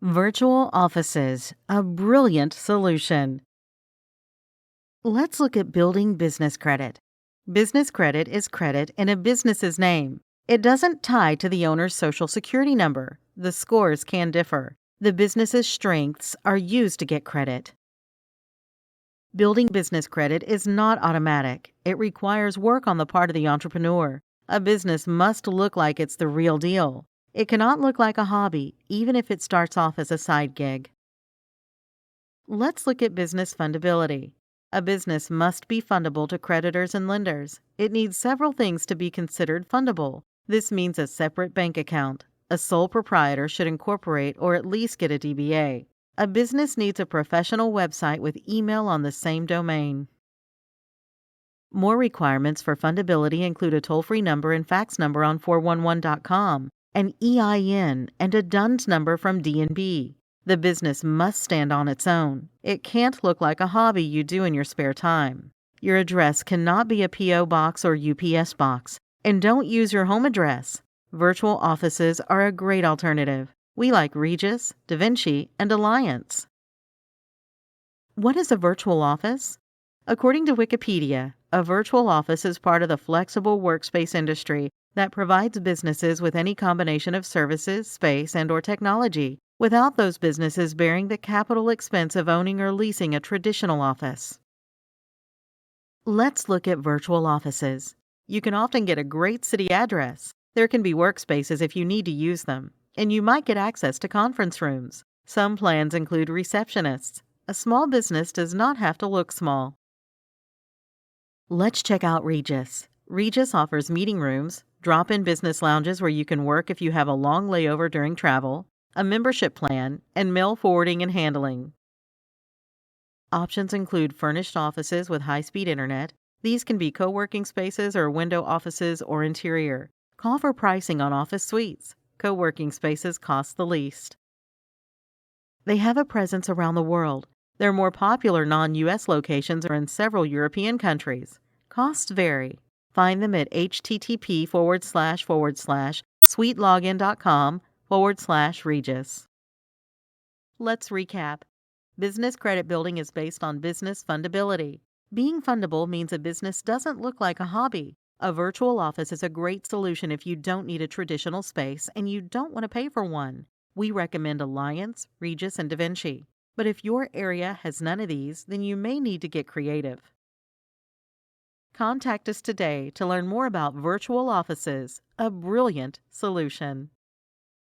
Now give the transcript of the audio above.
Virtual offices, a brilliant solution. Let's look at building business credit. Business credit is credit in a business's name. It doesn't tie to the owner's social security number. The scores can differ. The business's strengths are used to get credit. Building business credit is not automatic. It requires work on the part of the entrepreneur. A business must look like it's the real deal. It cannot look like a hobby, even if it starts off as a side gig. Let's look at business fundability. A business must be fundable to creditors and lenders. It needs several things to be considered fundable. This means a separate bank account. A sole proprietor should incorporate or at least get a DBA. A business needs a professional website with email on the same domain. More requirements for fundability include a toll-free number and fax number on 411.com, an EIN, and a DUNS number from D&B. The business must stand on its own. It can't look like a hobby you do in your spare time. Your address cannot be a P.O. box or UPS box. And don't use your home address. Virtual offices are a great alternative. We like Regus, DaVinci, and Alliance. What is a virtual office? According to Wikipedia, a virtual office is part of the flexible workspace industry that provides businesses with any combination of services, space, and/or technology, without those businesses bearing the capital expense of owning or leasing a traditional office. Let's look at virtual offices. You can often get a great city address. There can be workspaces if you need to use them, and you might get access to conference rooms. Some plans include receptionists. A small business does not have to look small. Let's check out Regus. Regus offers meeting rooms, drop-in business lounges where you can work if you have a long layover during travel, a membership plan, and mail forwarding and handling. Options include furnished offices with high-speed internet. These can be co-working spaces or window offices or interior. Call for pricing on office suites. Co-working spaces cost the least. They have a presence around the world. Their more popular non-US locations are in several European countries. Costs vary. Find them at http://suitelogin.com/Regus. Let's recap. Business credit building is based on business fundability. Being fundable means a business doesn't look like a hobby. A virtual office is a great solution if you don't need a traditional space and you don't want to pay for one. We recommend Alliance, Regus, and DaVinci. But if your area has none of these, then you may need to get creative. Contact us today to learn more about virtual offices, a brilliant solution.